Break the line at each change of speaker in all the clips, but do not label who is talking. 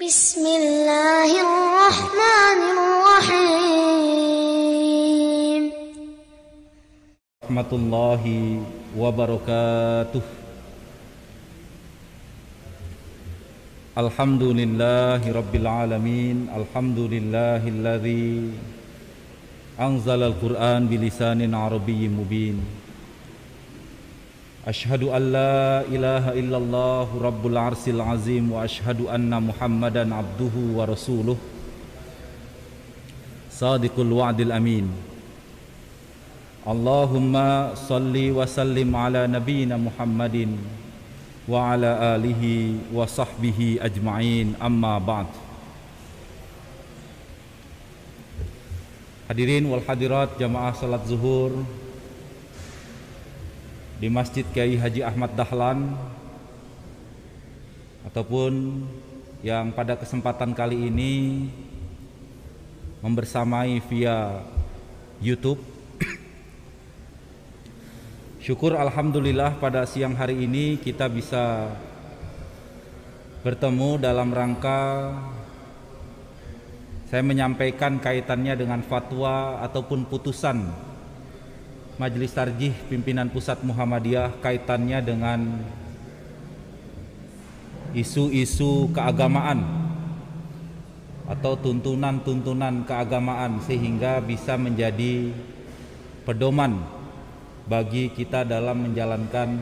Bismillahirrahmanirrahim.
Warahmatullahi wabarakatuh. Alhamdulillahi rabbil alamin. Alhamdulillahilladzi anzalal Qur'an bilisanin arabiyyin mubin. Ashhadu an la ilaha illallah rabbul arsil azim wa ashhadu anna Muhammadan abduhu wa rasuluh sadiqul wa'dil amin. Allahumma salli wa sallim ala nabiyyina Muhammadin wa ala alihi wa sahbihi ajma'in, amma ba'd. Hadirin wal hadirat jamaah salat zuhur di Masjid Kiai Haji Ahmad Dahlan, ataupun yang pada kesempatan kali ini membersamai via YouTube. Syukur alhamdulillah pada siang hari ini kita bisa bertemu dalam rangka saya menyampaikan kaitannya dengan fatwa ataupun putusan Majelis Tarjih Pimpinan Pusat Muhammadiyah kaitannya dengan isu-isu keagamaan atau tuntunan-tuntunan keagamaan, sehingga bisa menjadi pedoman bagi kita dalam menjalankan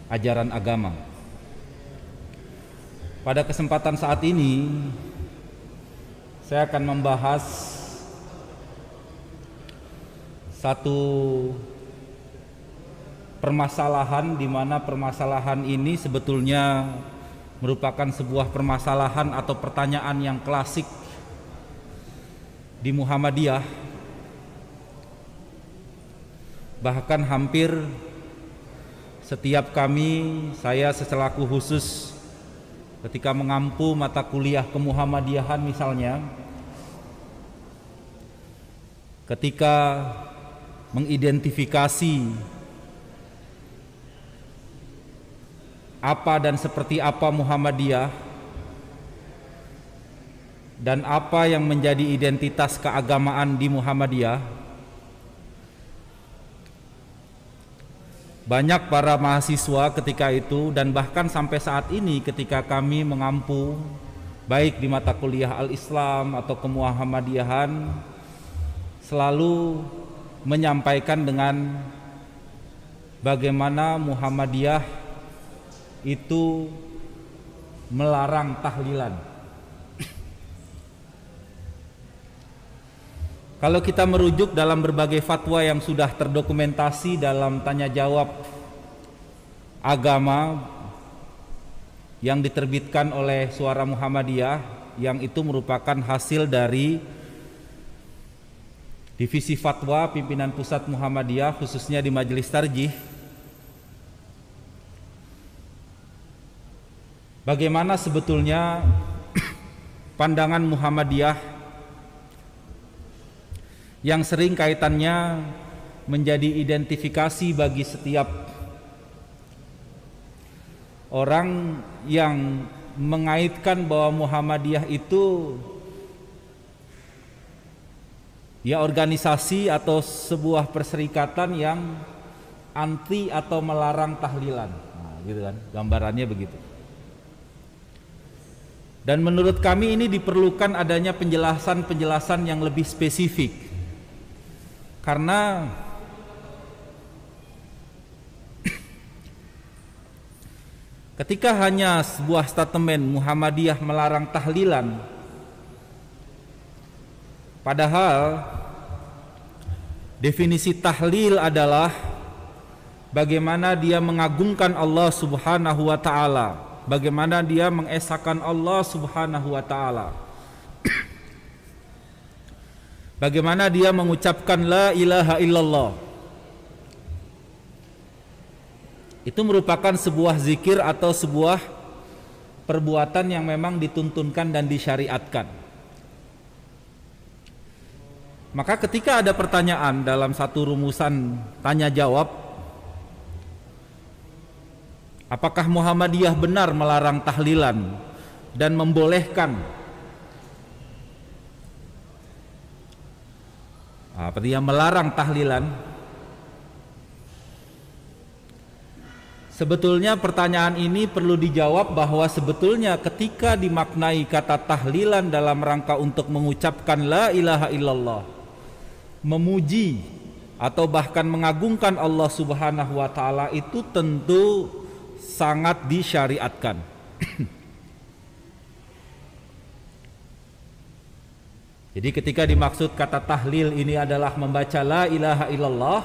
ajaran agama. Pada kesempatan saat ini saya akan membahas satu permasalahan, di mana permasalahan ini sebetulnya merupakan sebuah permasalahan atau pertanyaan yang klasik di Muhammadiyah. Bahkan hampir setiap kami, saya selaku khusus ketika mengampu mata kuliah kemuhammadiyahan misalnya, ketika mengidentifikasi apa dan seperti apa Muhammadiyah dan apa yang menjadi identitas keagamaan di Muhammadiyah, banyak para mahasiswa ketika itu dan bahkan sampai saat ini ketika kami mengampu baik di mata kuliah Al-Islam atau kemuhammadiyahan, selalu menyampaikan dengan bagaimana Muhammadiyah itu melarang tahlilan. Kalau kita merujuk dalam berbagai fatwa yang sudah terdokumentasi dalam tanya jawab agama yang diterbitkan oleh Suara Muhammadiyah, yang itu merupakan hasil dari Divisi Fatwa Pimpinan Pusat Muhammadiyah, khususnya di Majelis Tarjih, bagaimana sebetulnya pandangan Muhammadiyah yang sering kaitannya menjadi identifikasi bagi setiap orang yang mengaitkan bahwa Muhammadiyah itu ya organisasi atau sebuah perserikatan yang anti atau melarang tahlilan. Nah, gitu kan, gambarannya begitu. Dan menurut kami ini diperlukan adanya penjelasan-penjelasan yang lebih spesifik. Karena ketika hanya sebuah statement Muhammadiyah melarang tahlilan, padahal definisi tahlil adalah bagaimana dia mengagungkan Allah Subhanahu wa ta'ala, bagaimana dia mengesahkan Allah Subhanahu wa ta'ala, bagaimana dia mengucapkan la ilaha illallah. Itu merupakan sebuah zikir atau sebuah perbuatan yang memang dituntunkan dan disyariatkan. Maka ketika ada pertanyaan dalam satu rumusan tanya jawab, apakah Muhammadiyah benar melarang tahlilan? dan membolehkan. Artinya melarang tahlilan. Sebetulnya pertanyaan ini perlu dijawab bahwa sebetulnya ketika dimaknai kata tahlilan dalam rangka untuk mengucapkan la ilaha illallah, memuji atau bahkan mengagungkan Allah Subhanahu wa taala, itu tentu sangat disyariatkan. Jadi ketika dimaksud kata tahlil ini adalah membaca la ilaha illallah,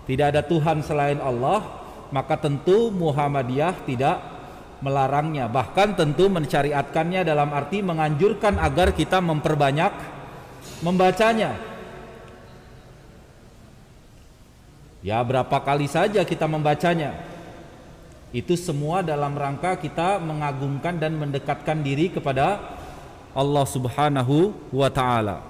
tidak ada Tuhan selain Allah, maka tentu Muhammadiyah tidak melarangnya, bahkan tentu mensyariatkannya dalam arti menganjurkan agar kita memperbanyak membacanya. Ya, berapa kali saja kita membacanya, itu semua dalam rangka kita mengagungkan dan mendekatkan diri kepada Allah Subhanahu wa ta'ala.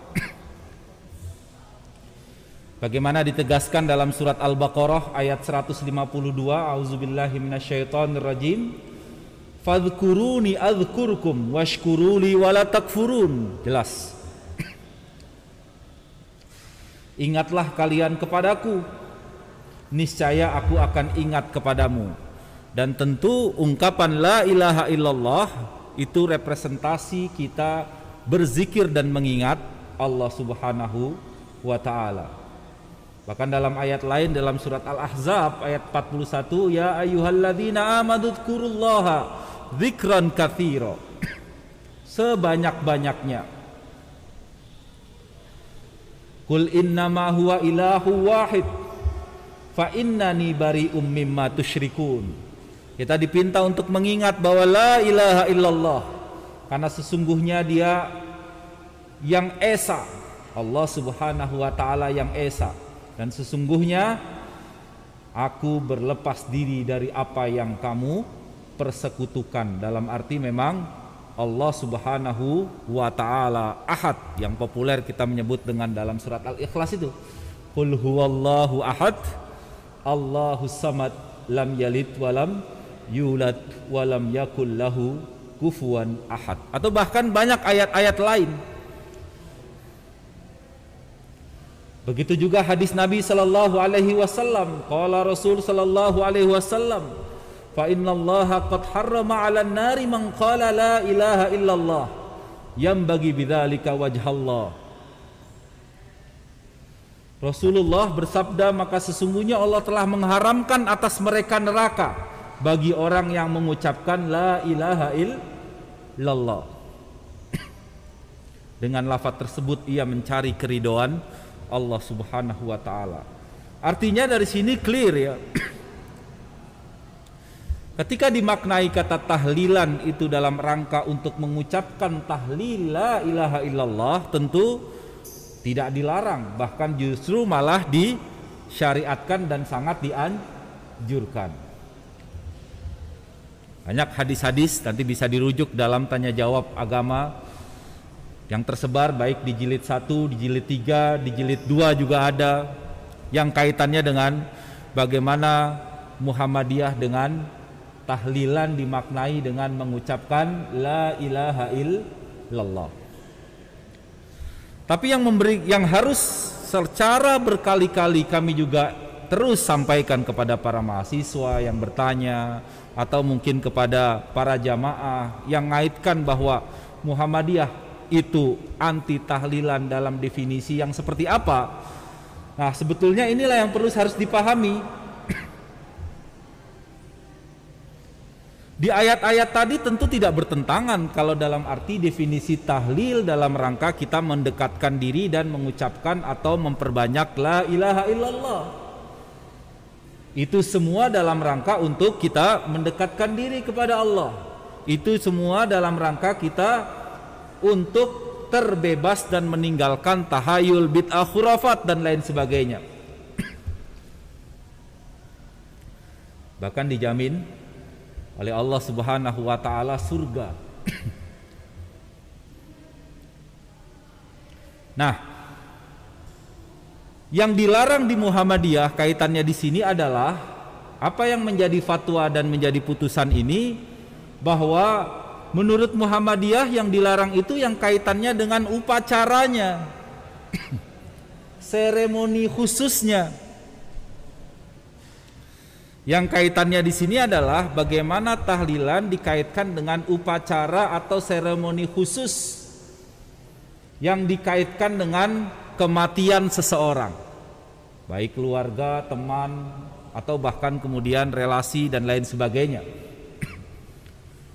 Bagaimana ditegaskan dalam surat Al-Baqarah ayat 152, A'udzubillahi minasyaitonirrajim, fadhkuruni adzkurkum washkuruli wala takfurun. Jelas. Ingatlah kalian kepadaku, niscaya aku akan ingat kepadamu. Dan tentu ungkapan la ilaha illallah itu representasi kita berzikir dan mengingat Allah Subhanahu wa ta'ala. Bahkan dalam ayat lain dalam surat Al-Ahzab ayat 41, ya ayyuhalladzina amanu dzkurullaha dzikran katsira, sebanyak-banyaknya. Qul innama huwa ilahu wahid fa innani bari'um mimma tusyrikun. Kita dipinta untuk mengingat bahwa la ilaha illallah, karena sesungguhnya dia yang esa, Allah Subhanahu wa ta'ala yang esa. Dan sesungguhnya aku berlepas diri dari apa yang kamu persekutukan. Dalam arti memang Allah Subhanahu wa ta'ala ahad, yang populer kita menyebut dengan dalam surat Al-Ikhlas itu, qul huwallahu ahad Allahus samad lam yalid walam yulad walam yakul lahu kufuwan ahad. Atau bahkan banyak ayat-ayat lain. Begitu juga hadis Nabi sallallahu alaihi wasallam, qala Rasul sallallahu alaihi wasallam, fa innallaha qad harrama 'alan nari man qala la ilaha illallah yambagi bidzalika wajhallah. Rasulullah bersabda, maka sesungguhnya Allah telah mengharamkan atas mereka neraka bagi orang yang mengucapkan la ilaha illallah. Dengan lafaz tersebut ia mencari keridhaan Allah Subhanahu wa ta'ala. Artinya dari sini clear ya. Ketika dimaknai kata tahlilan itu dalam rangka untuk mengucapkan tahlil la ilaha illallah, tentu tidak dilarang, bahkan justru malah disyariatkan dan sangat dianjurkan. Banyak hadis-hadis nanti bisa dirujuk dalam tanya jawab agama yang tersebar baik di jilid 1, di jilid 3, di jilid 2 juga ada, yang kaitannya dengan bagaimana Muhammadiyah dengan tahlilan dimaknai dengan mengucapkan la ilaha illallah. Tapi yang harus secara berkali-kali kami juga terus sampaikan kepada para mahasiswa yang bertanya, atau mungkin kepada para jamaah yang ngaitkan bahwa Muhammadiyah itu anti tahlilan dalam definisi yang seperti apa. Nah, sebetulnya inilah yang harus dipahami. Di ayat-ayat tadi tentu tidak bertentangan kalau dalam arti definisi tahlil dalam rangka kita mendekatkan diri dan mengucapkan atau memperbanyak la ilaha illallah. Itu semua dalam rangka untuk kita mendekatkan diri kepada Allah. Itu semua dalam rangka kita untuk terbebas dan meninggalkan tahayul, bid'ah, khurafat dan lain sebagainya. Bahkan dijamin oleh Allah Subhanahu wa ta'ala surga. Nah, yang dilarang di Muhammadiyah kaitannya di sini adalah apa yang menjadi fatwa dan menjadi putusan ini, bahwa menurut Muhammadiyah yang dilarang itu yang kaitannya dengan upacaranya, seremoni khususnya. Yang kaitannya di sini adalah bagaimana tahlilan dikaitkan dengan upacara atau seremoni khusus yang dikaitkan dengan kematian seseorang, baik keluarga, teman, atau bahkan kemudian relasi dan lain sebagainya.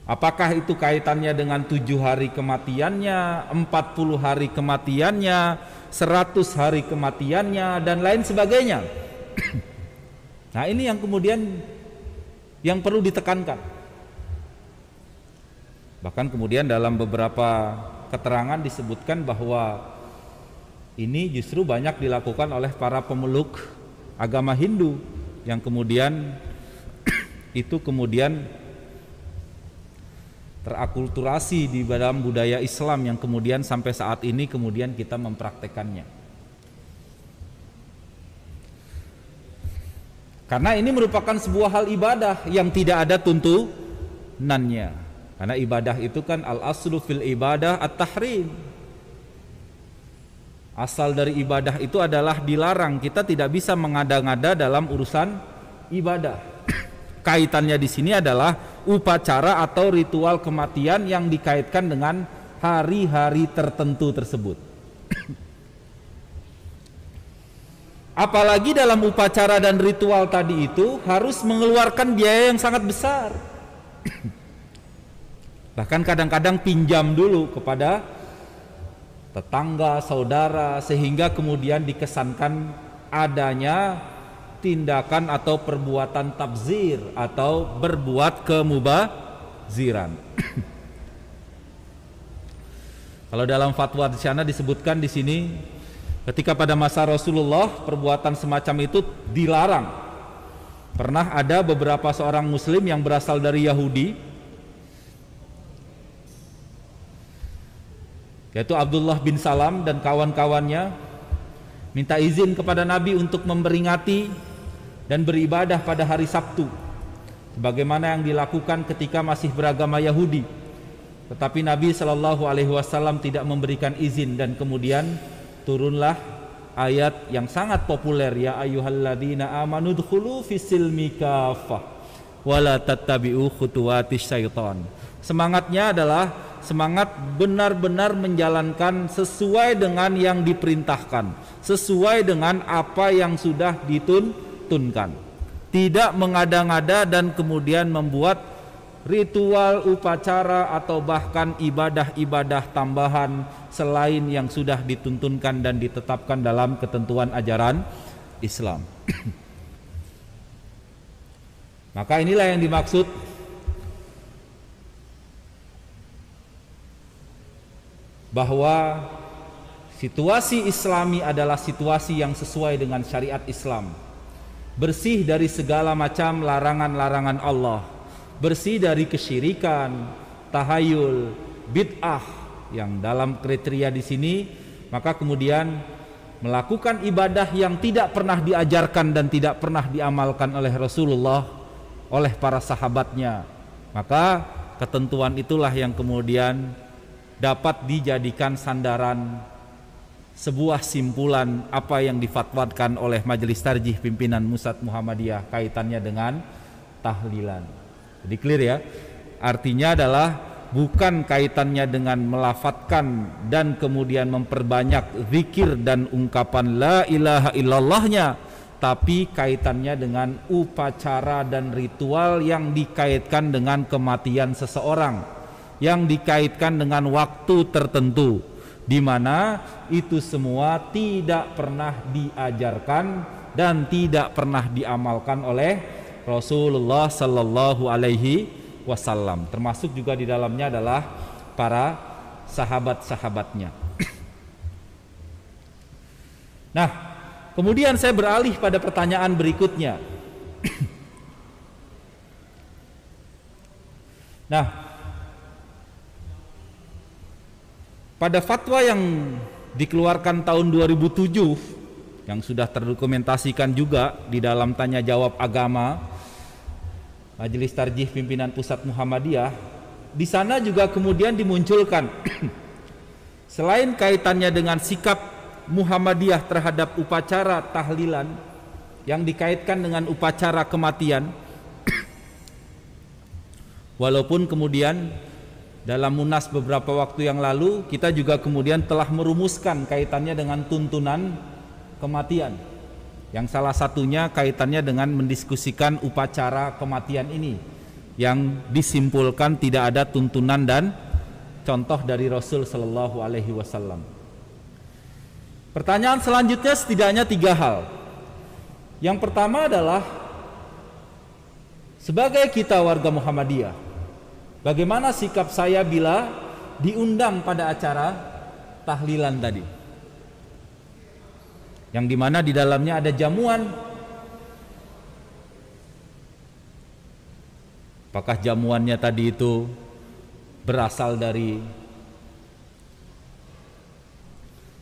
Apakah itu kaitannya dengan 7 hari kematiannya, 40 hari kematiannya, 100 hari kematiannya, dan lain sebagainya. Nah, ini yang kemudian yang perlu ditekankan. Bahkan kemudian dalam beberapa keterangan disebutkan bahwa ini justru banyak dilakukan oleh para pemeluk agama Hindu yang kemudian itu kemudian terakulturasi di dalam budaya Islam yang kemudian sampai saat ini kemudian kita mempraktekannya. Karena ini merupakan sebuah hal ibadah yang tidak ada tuntunannya. Karena ibadah itu kan al-aslu fil ibadah at-tahrim. Asal dari ibadah itu adalah dilarang. Kita tidak bisa mengada-ngada dalam urusan ibadah. Kaitannya di sini adalah upacara atau ritual kematian yang dikaitkan dengan hari-hari tertentu tersebut. Apalagi dalam upacara dan ritual tadi itu harus mengeluarkan biaya yang sangat besar. Bahkan kadang-kadang pinjam dulu kepada tetangga, saudara, sehingga kemudian dikesankan adanya tindakan atau perbuatan tabzir atau berbuat kemubaziran. Kalau dalam fatwa di sana disebutkan di sini, ketika pada masa Rasulullah perbuatan semacam itu dilarang. Pernah ada beberapa seorang muslim yang berasal dari Yahudi, yaitu Abdullah bin Salam dan kawan-kawannya, minta izin kepada Nabi untuk memperingati dan beribadah pada hari Sabtu sebagaimana yang dilakukan ketika masih beragama Yahudi. Tetapi Nabi SAW tidak memberikan izin dan kemudian turunlah ayat yang sangat populer, ya ayyuhalladzina amanu dkhulu fis-silmi kaffah wala tattabi'u khutuwatis syaitan. Semangatnya adalah semangat benar-benar menjalankan sesuai dengan yang diperintahkan, sesuai dengan apa yang sudah dituntunkan. Tidak mengada-ngada dan kemudian membuat ritual, upacara atau bahkan ibadah-ibadah tambahan selain yang sudah dituntunkan dan ditetapkan dalam ketentuan ajaran Islam. Maka inilah yang dimaksud bahwa situasi Islami adalah situasi yang sesuai dengan syariat Islam, bersih dari segala macam larangan-larangan Allah, bersih dari kesyirikan, tahayul, bid'ah yang dalam kriteria di sini. Maka kemudian melakukan ibadah yang tidak pernah diajarkan dan tidak pernah diamalkan oleh Rasulullah, oleh para sahabatnya, maka ketentuan itulah yang kemudian dapat dijadikan sandaran sebuah simpulan apa yang difatwakan oleh Majelis Tarjih Pimpinan Musad Muhammadiyah kaitannya dengan tahlilan. Jadi clear ya, artinya adalah bukan kaitannya dengan melafatkan dan kemudian memperbanyak zikir dan ungkapan la ilaha illallahnya, tapi kaitannya dengan upacara dan ritual yang dikaitkan dengan kematian seseorang, yang dikaitkan dengan waktu tertentu, di mana itu semua tidak pernah diajarkan dan tidak pernah diamalkan oleh Rasulullah Sallallahu Alaihi Wasallam, termasuk juga di dalamnya adalah para sahabat-sahabatnya. Nah, kemudian saya beralih pada pertanyaan berikutnya. Nah, pada fatwa yang dikeluarkan tahun 2007 yang sudah terdokumentasikan juga di dalam tanya jawab agama Majelis Tarjih Pimpinan Pusat Muhammadiyah, di sana juga kemudian dimunculkan selain kaitannya dengan sikap Muhammadiyah terhadap upacara tahlilan yang dikaitkan dengan upacara kematian. Walaupun kemudian dalam munas beberapa waktu yang lalu kita juga kemudian telah merumuskan kaitannya dengan tuntunan kematian, yang salah satunya kaitannya dengan mendiskusikan upacara kematian ini, yang disimpulkan tidak ada tuntunan dan contoh dari Rasul Shallallahu Alaihi Wasallam. Pertanyaan selanjutnya setidaknya 3 hal. Yang pertama adalah, sebagai kita warga Muhammadiyah, bagaimana sikap saya bila diundang pada acara tahlilan tadi, yang dimana di dalamnya ada jamuan? Apakah jamuannya tadi itu berasal dari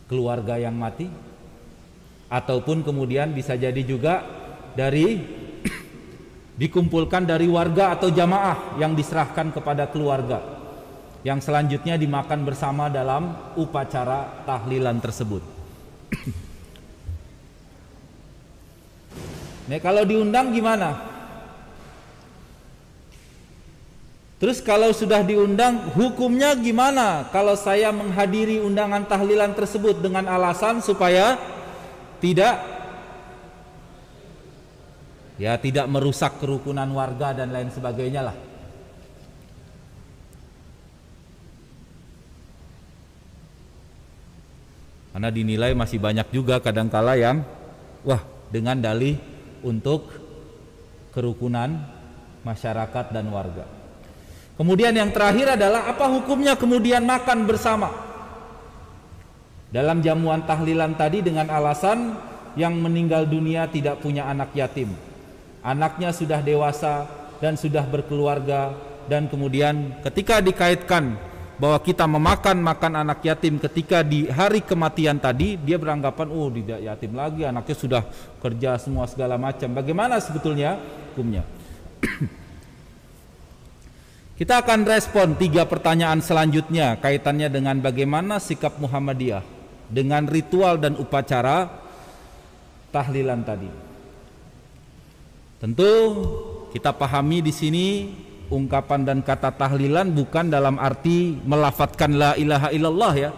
keluarga yang mati, ataupun kemudian bisa jadi juga dari dikumpulkan dari warga atau jamaah yang diserahkan kepada keluarga, yang selanjutnya dimakan bersama dalam upacara tahlilan tersebut. Nah, kalau diundang gimana? Terus kalau sudah diundang, hukumnya gimana kalau saya menghadiri undangan tahlilan tersebut dengan alasan supaya tidak merusak kerukunan warga dan lain sebagainya lah. Karena dinilai masih banyak juga kadangkala yang dengan dalih untuk kerukunan masyarakat dan warga. Kemudian yang terakhir adalah, apa hukumnya kemudian makan bersama dalam jamuan tahlilan tadi dengan alasan yang meninggal dunia tidak punya anak yatim, anaknya sudah dewasa dan sudah berkeluarga, dan kemudian ketika dikaitkan bahwa kita memakan anak yatim ketika di hari kematian tadi, dia beranggapan tidak yatim lagi, anaknya sudah kerja semua segala macam. Bagaimana sebetulnya hukumnya? Kita akan respon 3 pertanyaan selanjutnya kaitannya dengan bagaimana sikap Muhammadiyah dengan ritual dan upacara tahlilan tadi. Tentu kita pahami di sini ungkapan dan kata tahlilan bukan dalam arti melafadzkan la ilaha illallah ya,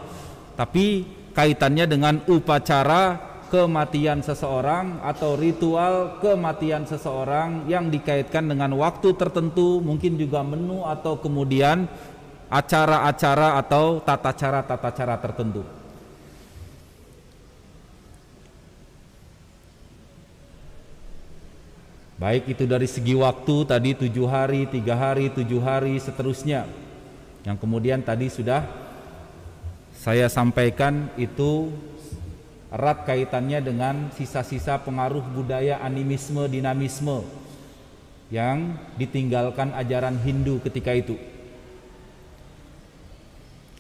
tapi kaitannya dengan upacara kematian seseorang atau ritual kematian seseorang yang dikaitkan dengan waktu tertentu, mungkin juga menu atau kemudian acara-acara atau tata cara tertentu. Baik itu dari segi waktu tadi 7 hari, 3 hari, 7 hari, seterusnya, yang kemudian tadi sudah saya sampaikan itu erat kaitannya dengan sisa-sisa pengaruh budaya animisme, dinamisme yang ditinggalkan ajaran Hindu ketika itu.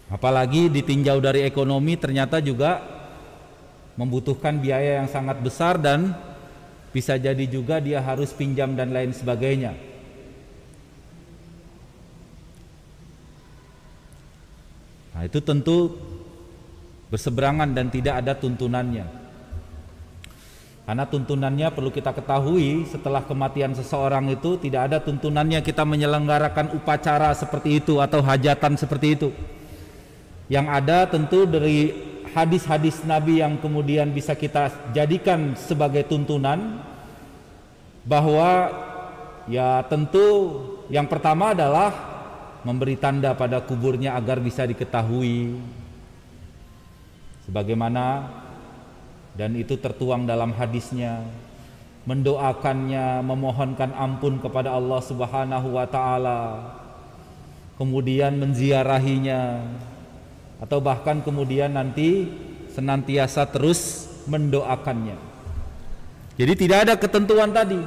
Apalagi ditinjau dari ekonomi, ternyata juga membutuhkan biaya yang sangat besar dan bisa jadi juga dia harus pinjam dan lain sebagainya. Nah, itu tentu berseberangan dan tidak ada tuntunannya. Karena tuntunannya perlu kita ketahui, setelah kematian seseorang itu tidak ada tuntunannya kita menyelenggarakan upacara seperti itu atau hajatan seperti itu. Yang ada tentu dari hadis-hadis Nabi yang kemudian bisa kita jadikan sebagai tuntunan, bahwa ya tentu yang pertama adalah memberi tanda pada kuburnya agar bisa diketahui, sebagaimana dan itu tertuang dalam hadisnya, mendoakannya, memohonkan ampun kepada Allah Subhanahu wa taala, kemudian menziarahinya, atau bahkan kemudian nanti senantiasa terus mendoakannya. Jadi tidak ada ketentuan tadi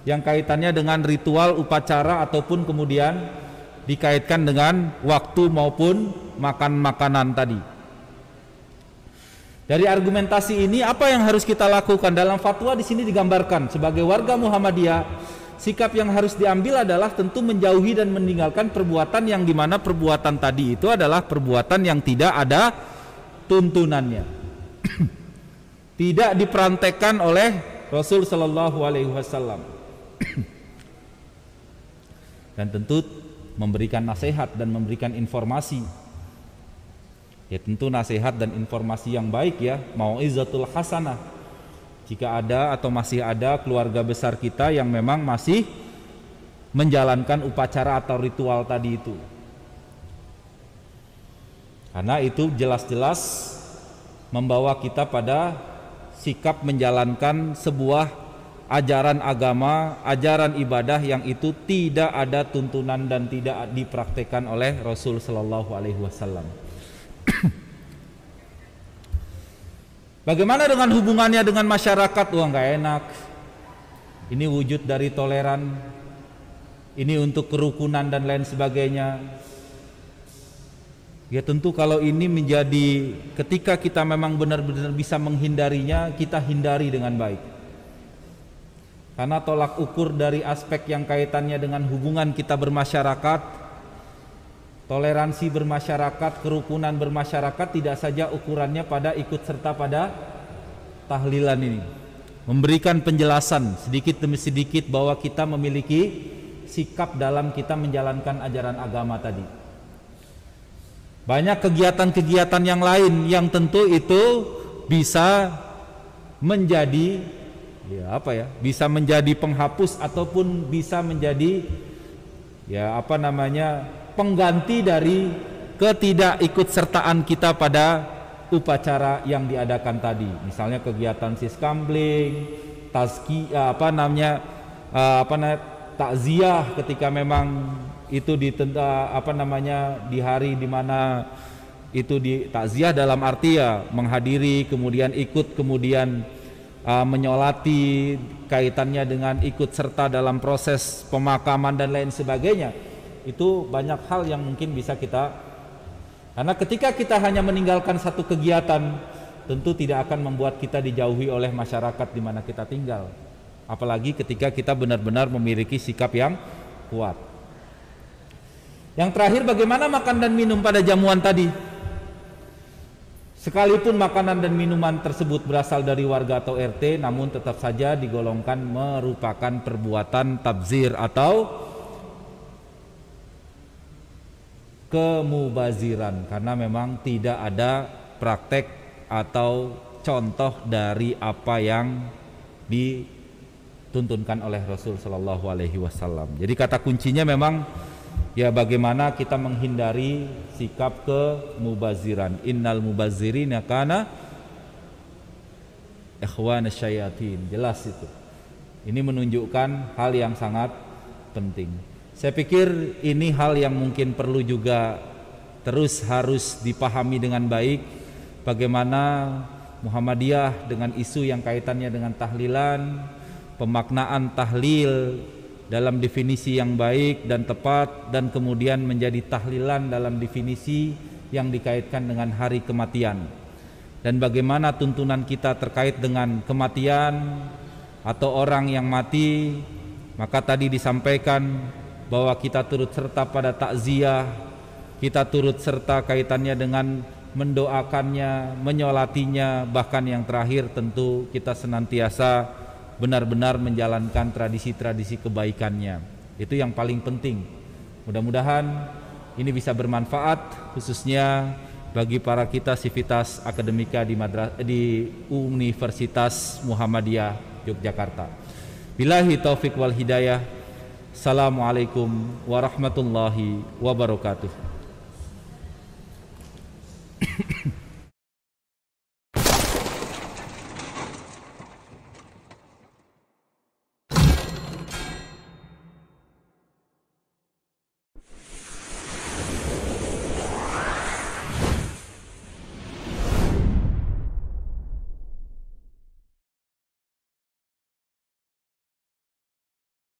yang kaitannya dengan ritual upacara ataupun kemudian dikaitkan dengan waktu maupun makan makanan tadi. Dari argumentasi ini, apa yang harus kita lakukan? Dalam fatwa di sini digambarkan sebagai warga Muhammadiyah, sikap yang harus diambil adalah tentu menjauhi dan meninggalkan perbuatan yang dimana perbuatan tadi itu adalah perbuatan yang tidak ada tuntunannya, tidak diperantekkan oleh Rasul Shallallahu Alaihi Wasallam, dan tentu memberikan nasihat dan memberikan informasi. Ya tentu nasihat dan informasi yang baik ya, mau'izatul hasanah. Jika ada atau masih ada keluarga besar kita yang memang masih menjalankan upacara atau ritual tadi itu, karena itu jelas-jelas membawa kita pada sikap menjalankan sebuah ajaran agama, ajaran ibadah yang itu tidak ada tuntunan dan tidak dipraktekkan oleh Rasul Shallallahu Alaihi Wasallam. Bagaimana dengan hubungannya dengan masyarakat? Wah, nggak enak. Ini wujud dari toleran, ini untuk kerukunan dan lain sebagainya. Ya tentu kalau ini menjadi, ketika kita memang benar-benar bisa menghindarinya, kita hindari dengan baik. Karena tolak ukur dari aspek yang kaitannya dengan hubungan kita bermasyarakat, toleransi bermasyarakat, kerukunan bermasyarakat, tidak saja ukurannya pada ikut serta pada tahlilan ini. Memberikan penjelasan sedikit demi sedikit bahwa kita memiliki sikap dalam kita menjalankan ajaran agama tadi. Banyak kegiatan-kegiatan yang lain yang tentu itu bisa menjadi bisa menjadi penghapus ataupun bisa menjadi pengganti dari ketidakikutsertaan kita pada upacara yang diadakan tadi. Misalnya kegiatan siskambling, takziah ketika memang itu di hari di mana itu di takziah dalam arti ya menghadiri, kemudian ikut, kemudian menyolati, kaitannya dengan ikut serta dalam proses pemakaman dan lain sebagainya. Itu banyak hal yang mungkin bisa kita, karena ketika kita hanya meninggalkan satu kegiatan, tentu tidak akan membuat kita dijauhi oleh masyarakat di mana kita tinggal, apalagi ketika kita benar-benar memiliki sikap yang kuat. Yang terakhir, bagaimana makan dan minum pada jamuan tadi? Sekalipun makanan dan minuman tersebut berasal dari warga atau RT, namun tetap saja digolongkan merupakan perbuatan tabzir atau kemubaziran, karena memang tidak ada praktek atau contoh dari apa yang dituntunkan oleh Rasul Shallallahu Alaihi Wasallam. Jadi kata kuncinya memang ya bagaimana kita menghindari sikap kemubaziran. Innal mubazirina kana ikhwanasy syayatin. Jelas itu. Ini menunjukkan hal yang sangat penting. Saya pikir ini hal yang mungkin perlu juga terus harus dipahami dengan baik, bagaimana Muhammadiyah dengan isu yang kaitannya dengan tahlilan, pemaknaan tahlil dalam definisi yang baik dan tepat, dan kemudian menjadi tahlilan dalam definisi yang dikaitkan dengan hari kematian, dan bagaimana tuntunan kita terkait dengan kematian atau orang yang mati. Maka tadi disampaikan bahwa kita turut serta pada takziah, kita turut serta kaitannya dengan mendoakannya, menyolatinya, bahkan yang terakhir tentu kita senantiasa benar-benar menjalankan tradisi-tradisi kebaikannya. Itu yang paling penting. Mudah-mudahan ini bisa bermanfaat khususnya bagi para kita sivitas akademika di Universitas Muhammadiyah Yogyakarta. Billahi taufik wal hidayah. Assalamualaikum warahmatullahi wabarakatuh.